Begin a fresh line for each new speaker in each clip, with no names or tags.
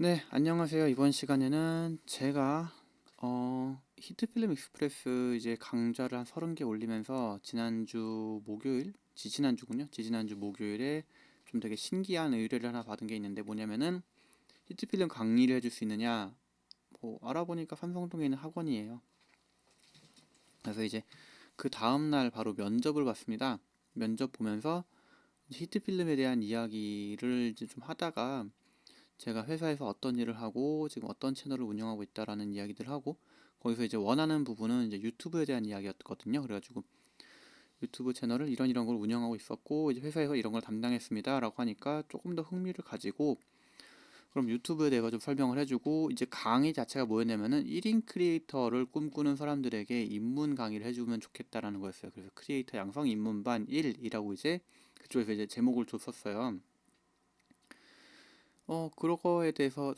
네, 안녕하세요. 이번 시간에는 제가 히트필름 익스프레스 이제 강좌를 한 30개 올리면서 지난주 목요일, 지지난주군요. 지지난주 목요일에 좀 되게 신기한 의뢰를 하나 받은 게 있는데 뭐냐면은 히트필름 강의를 해줄 수 있느냐? 뭐 알아보니까 삼성동에 있는 학원이에요. 그래서 이제 그 다음날 바로 면접을 봤습니다. 면접 보면서 히트필름에 대한 이야기를 이제 좀 하다가 제가 회사에서 어떤 일을 하고 지금 어떤 채널을 운영하고 있다라는 이야기들 하고 거기서 이제 원하는 부분은 이제 유튜브에 대한 이야기였거든요. 그래가지고 유튜브 채널을 이런 걸 운영하고 있었고 이제 회사에서 이런 걸 담당했습니다라고 하니까 조금 더 흥미를 가지고 그럼 유튜브에 대해서 좀 설명을 해주고 이제 강의 자체가 뭐였냐면은 1인 크리에이터를 꿈꾸는 사람들에게 입문 강의를 해주면 좋겠다라는 거였어요. 그래서 크리에이터 양성 입문반 1이라고 이제 그쪽에서 이제 제목을 줬었어요. 그거에 대해서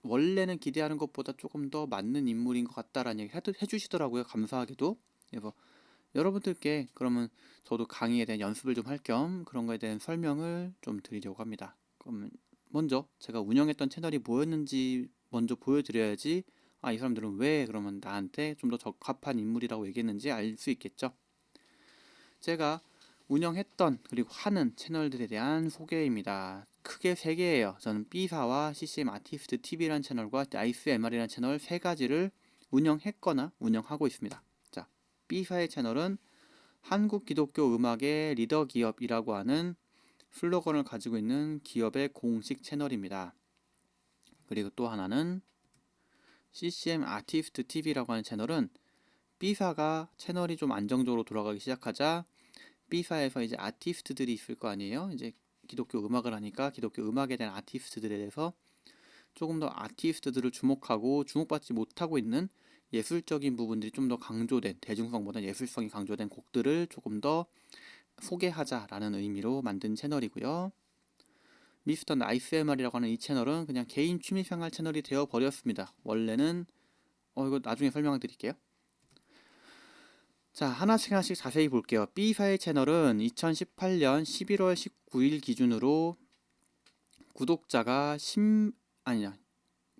원래는 기대하는 것보다 조금 더 맞는 인물인 것 같다라는 얘기 해주시더라고요. 감사하게도. 그래서 여러분들께 그러면 저도 강의에 대한 연습을 좀 할 겸 그런 거에 대한 설명을 좀 드리려고 합니다. 그러면 먼저 제가 운영했던 채널이 뭐였는지 먼저 보여드려야지 이 사람들은 왜 그러면 나한테 좀 더 적합한 인물이라고 얘기했는지 알 수 있겠죠. 제가 운영했던 그리고 하는 채널들에 대한 소개입니다. 크게 세 개예요. 저는 B사와 CCM 아티스트 TV라는 채널과 ICMR이라는 채널 세 가지를 운영했거나 운영하고 있습니다. 자, B사의 채널은 한국 기독교 음악의 리더 기업이라고 하는 슬로건을 가지고 있는 기업의 공식 채널입니다. 그리고 또 하나는 CCM 아티스트 TV라고 하는 채널은 B사가 채널이 좀 안정적으로 돌아가기 시작하자 B사에서 이제 아티스트들이 있을 거 아니에요. 이제 기독교 음악을 하니까 기독교 음악에 대한 아티스트들에 대해서 조금 더 아티스트들을 주목하고 주목받지 못하고 있는 예술적인 부분들이 좀 더 강조된 대중성보다 예술성이 강조된 곡들을 조금 더 소개하자라는 의미로 만든 채널이고요. 미스터 나이스 MR이라고 하는 이 채널은 그냥 개인 취미생활 채널이 되어 버렸습니다. 원래는 이거 나중에 설명을 드릴게요. 자, 하나씩 자세히 볼게요. B사의 채널은 2018년 11월 19일 기준으로 구독자가 15만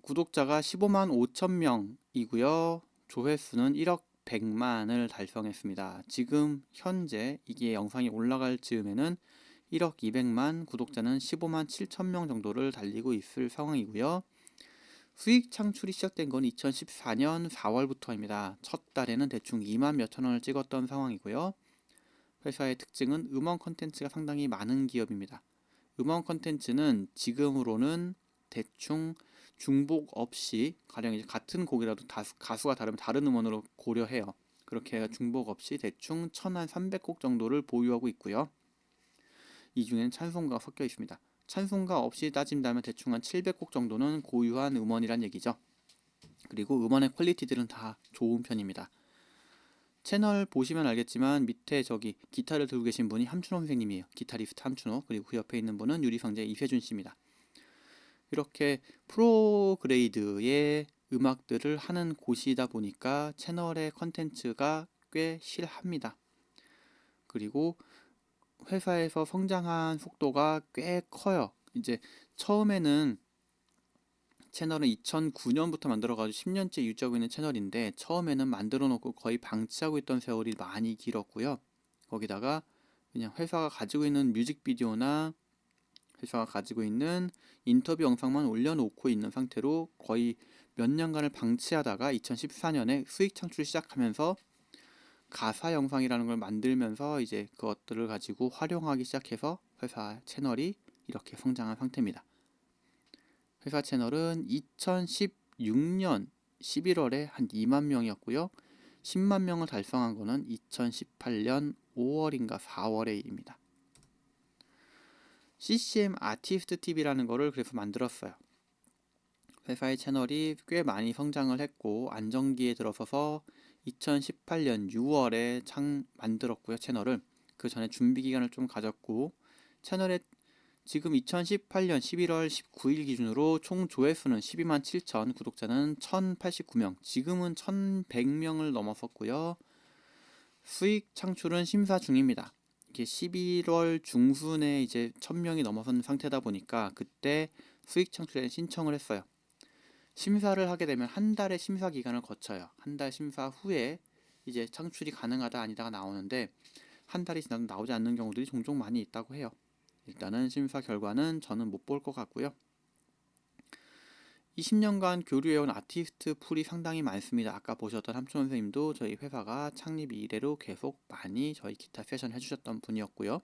5천 명이고요. 조회수는 1억 100만을 달성했습니다. 지금 현재 이게 영상이 올라갈 즈음에는 1억 200만, 구독자는 15만 7천 명 정도를 달리고 있을 상황이고요. 수익 창출이 시작된 건 2014년 4월부터입니다. 첫 달에는 대충 2만 몇천 원을 찍었던 상황이고요. 회사의 특징은 음원 컨텐츠가 상당히 많은 기업입니다. 음원 컨텐츠는 지금으로는 대충 중복 없이 가령 이제 같은 곡이라도 가수가 다르면 다른 음원으로 고려해요. 그렇게 해서 중복 없이 대충 1300곡 정도를 보유하고 있고요. 이 중에는 찬송가가 섞여 있습니다. 찬송가 없이 따진다면 대충 한 700곡 정도는 고유한 음원이란 얘기죠. 그리고 음원의 퀄리티들은 다 좋은 편입니다. 채널 보시면 알겠지만 밑에 저기 기타를 들고 계신 분이 함춘호 선생님이에요. 기타리스트 함춘호. 그리고 그 옆에 있는 분은 유리상자 이세준 씨입니다. 이렇게 프로그레이드의 음악들을 하는 곳이다 보니까 채널의 컨텐츠가 꽤 실합니다. 그리고 회사에서 성장한 속도가 꽤 커요. 이제 처음에는 채널은 2009년부터 만들어가지고 10년째 유지하고 있는 채널인데 처음에는 만들어 놓고 거의 방치하고 있던 세월이 많이 길었고요. 거기다가 그냥 회사가 가지고 있는 뮤직비디오나 회사가 가지고 있는 인터뷰 영상만 올려놓고 있는 상태로 거의 몇 년간을 방치하다가 2014년에 수익 창출 시작하면서 가사 영상이라는 걸 만들면서 이제 그것들을 가지고 활용하기 시작해서 회사 채널이 이렇게 성장한 상태입니다. 회사 채널은 2016년 11월에 한 2만 명이었고요. 10만 명을 달성한 거는 2018년 5월인가 4월의 일입니다. CCM 아티스트 TV라는 거를 그래서 만들었어요. 회사의 채널이 꽤 많이 성장을 했고 안정기에 들어서서 2018년 6월에 만들었고요. 채널을 그 전에 준비 기간을 좀 가졌고 채널의 지금 2018년 11월 19일 기준으로 총 조회수는 12만 7천, 구독자는 1089명, 지금은 1100명을 넘어섰고요. 수익 창출은 심사 중입니다. 이게 11월 중순에 이제 1000명이 넘어선 상태다 보니까 그때 수익 창출에 신청을 했어요. 심사를 하게 되면 한 달의 심사 기간을 거쳐요. 한 달 심사 후에 이제 창출이 가능하다 아니다가 나오는데 한 달이 지나도 나오지 않는 경우들이 종종 많이 있다고 해요. 일단은 심사 결과는 저는 못 볼 것 같고요. 20년간 교류해온 아티스트 풀이 상당히 많습니다. 아까 보셨던 함초 선생님도 저희 회사가 창립 이래로 계속 많이 저희 기타 세션 해주셨던 분이었고요.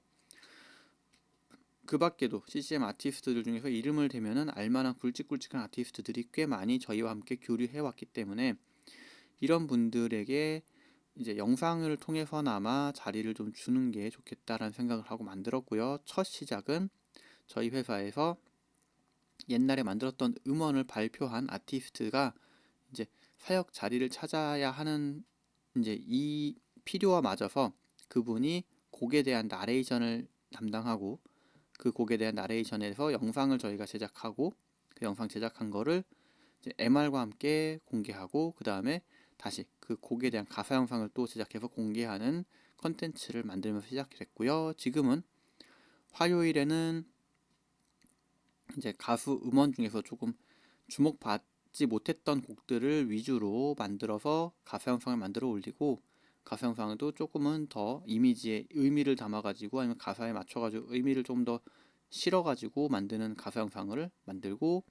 그 밖에도 CCM 아티스트들 중에서 이름을 대면은 알만한 굵직굵직한 아티스트들이 꽤 많이 저희와 함께 교류해왔기 때문에 이런 분들에게 이제 영상을 통해서나마 자리를 좀 주는 게 좋겠다라는 생각을 하고 만들었고요. 첫 시작은 저희 회사에서 옛날에 만들었던 음원을 발표한 아티스트가 이제 사역 자리를 찾아야 하는 이제 이 필요와 맞아서 그분이 곡에 대한 나레이션을 담당하고 그 곡에 대한 나레이션에서 영상을 저희가 제작하고 그 영상 제작한 거를 이제 MR과 함께 공개하고 그 다음에 다시 그 곡에 대한 가사 영상을 또 제작해서 공개하는 컨텐츠를 만들면서 시작이 됐고요. 지금은 화요일에는 이제 가수 음원 중에서 조금 주목받지 못했던 곡들을 위주로 만들어서 가사 영상을 만들어 올리고 가사 영상도 조금은 더 이미지에 의미를 담아가지고 아니면 가사에 맞춰가지고 의미를 좀 더 실어가지고 만드는 가사 영상을 만들고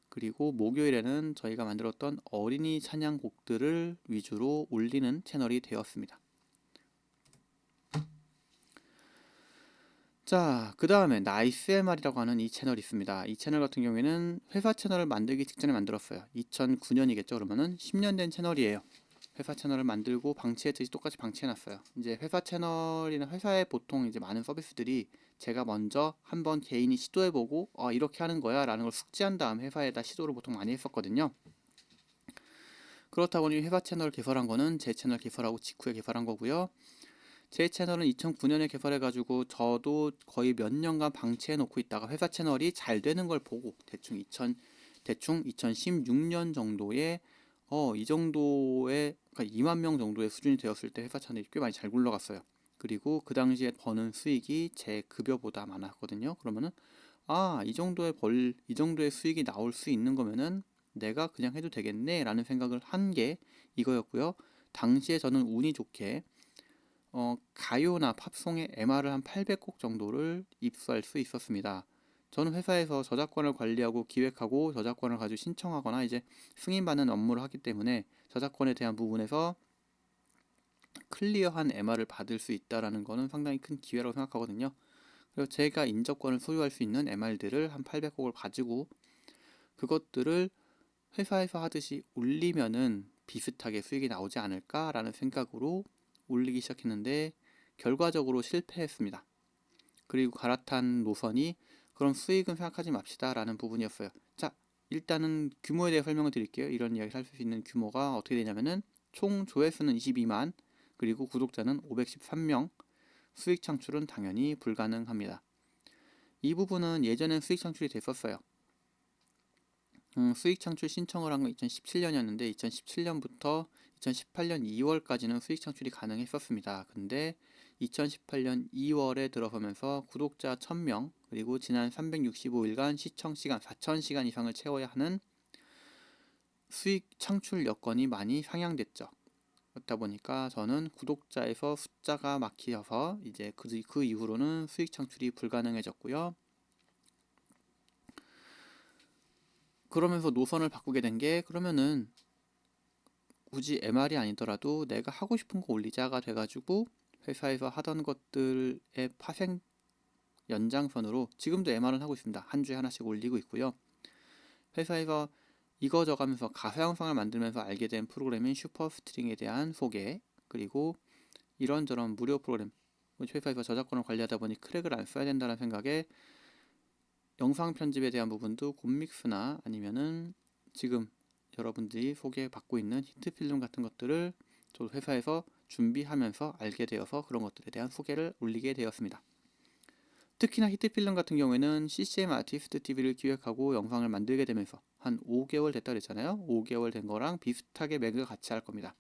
그리고 목요일에는 저희가 만들었던 어린이 찬양 곡들을 위주로 올리는 채널이 되었습니다. 자, 그 다음에 나이스MR이라고 하는 이 채널이 있습니다. 이 채널 같은 경우에는 회사 채널을 만들기 직전에 만들었어요. 2009년이겠죠. 그러면은 10년 된 채널이에요. 회사 채널을 만들고 방치했듯이 똑같이 방치해놨어요. 이제 회사 채널이나 회사에 보통 이제 많은 서비스들이 제가 먼저 한번 개인이 시도해보고 이렇게 하는 거야 라는 걸 숙지한 다음 회사에다 시도를 보통 많이 했었거든요. 그렇다 보니 회사 채널 개설한 거는 제 채널 개설하고 직후에 개설한 거고요. 제 채널은 2009년에 개설해가지고 저도 거의 몇 년간 방치해 놓고 있다가 회사 채널이 잘 되는 걸 보고 대충 2016년 정도에 이 정도의 그러니까 2만 명 정도의 수준이 되었을 때 회사 채널이 꽤 많이 잘 굴러갔어요. 그리고 그 당시에 버는 수익이 제 급여보다 많았거든요. 그러면은 이 정도의 수익이 나올 수 있는 거면은 내가 그냥 해도 되겠네 라는 생각을 한 게 이거였고요. 당시에 저는 운이 좋게 가요나 팝송의 MR을 한 800곡 정도를 입수할 수 있었습니다. 저는 회사에서 저작권을 관리하고 기획하고 저작권을 가지고 신청하거나 이제 승인받는 업무를 하기 때문에 저작권에 대한 부분에서 클리어한 MR을 받을 수 있다라는 것은 상당히 큰 기회라고 생각하거든요. 그래서 제가 인접권을 소유할 수 있는 MR들을 한 800곡을 가지고 그것들을 회사에서 하듯이 올리면은 비슷하게 수익이 나오지 않을까라는 생각으로 올리기 시작했는데 결과적으로 실패했습니다. 그리고 갈아탄 노선이 그럼 수익은 생각하지 맙시다 라는 부분이었어요. 자, 일단은 규모에 대해 설명을 드릴게요. 이런 이야기를 할 수 있는 규모가 어떻게 되냐면은 총 조회수는 22만 그리고 구독자는 513명 수익 창출은 당연히 불가능합니다. 이 부분은 예전엔 수익 창출이 됐었어요. 수익 창출 신청을 한 건 2017년이었는데 2017년부터 2018년 2월까지는 수익 창출이 가능했었습니다. 근데 2018년 2월에 들어서면서 구독자 1000명 그리고 지난 365일간 시청 시간 4000시간 이상을 채워야 하는 수익 창출 여건이 많이 상향됐죠. 그렇다 보니까 저는 구독자에서 숫자가 막히어서 이제 그 이후로는 수익 창출이 불가능해졌고요. 그러면서 노선을 바꾸게 된 게 그러면은 굳이 MR이 아니더라도 내가 하고 싶은 거 올리자가 돼가지고 회사에서 하던 것들의 파생 연장선으로 지금도 MR은 하고 있습니다. 한 주에 하나씩 올리고 있고요. 회사에서 이거 저가면서 가사 영상을 만들면서 알게 된 프로그램인 슈퍼스트링에 대한 소개 그리고 이런저런 무료 프로그램 회사에서 저작권을 관리하다 보니 크랙을 안 써야 된다는 생각에 영상 편집에 대한 부분도 곰믹스나 아니면은 지금 여러분들이 소개받고 있는 히트필름 같은 것들을 저도 회사에서 준비하면서 알게 되어서 그런 것들에 대한 소개를 올리게 되었습니다. 특히나 히트필름 같은 경우에는 CCM 아티스트 TV를 기획하고 영상을 만들게 되면서 한 5개월 됐다 그랬잖아요. 5개월 된 거랑 비슷하게 맥을 같이 할 겁니다.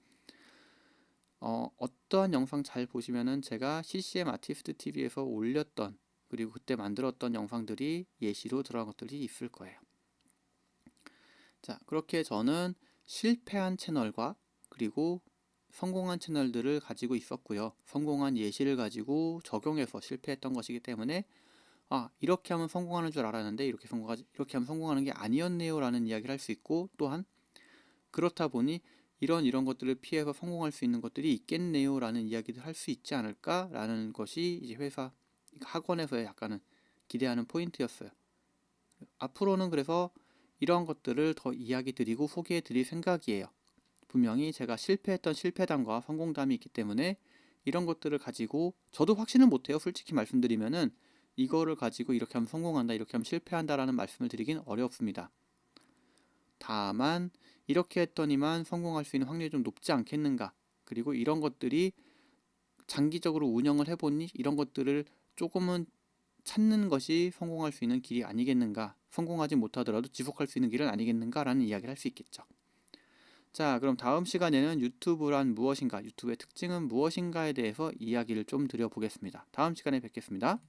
어떠한 영상 잘 보시면은 제가 CCM 아티스트 TV에서 올렸던 그리고 그때 만들었던 영상들이 예시로 들어간 것들이 있을 거예요. 자, 그렇게 저는 실패한 채널과 그리고 성공한 채널들을 가지고 있었고요. 성공한 예시를 가지고 적용해서 실패했던 것이기 때문에 이렇게 하면 성공하는 줄 알았는데 이렇게 하면 성공하는 게 아니었네요 라는 이야기를 할 수 있고, 또한 그렇다 보니 이런 것들을 피해서 성공할 수 있는 것들이 있겠네요 라는 이야기를 할 수 있지 않을까 라는 것이 이제 회사 학원에서의 약간은 기대하는 포인트였어요. 앞으로는 그래서 이런 것들을 더 이야기 드리고 소개해 드릴 생각이에요. 분명히 제가 실패했던 실패담과 성공담이 있기 때문에 이런 것들을 가지고 저도 확신은 못해요. 솔직히 말씀드리면은 이거를 가지고 이렇게 하면 성공한다, 이렇게 하면 실패한다 라는 말씀을 드리긴 어렵습니다. 다만 이렇게 했더니만 성공할 수 있는 확률이 좀 높지 않겠는가, 그리고 이런 것들이 장기적으로 운영을 해보니 이런 것들을 조금은 찾는 것이 성공할 수 있는 길이 아니겠는가, 성공하지 못하더라도 지속할 수 있는 길은 아니겠는가 라는 이야기를 할 수 있겠죠. 자, 그럼 다음 시간에는 유튜브란 무엇인가, 유튜브의 특징은 무엇인가에 대해서 이야기를 좀 드려보겠습니다. 다음 시간에 뵙겠습니다.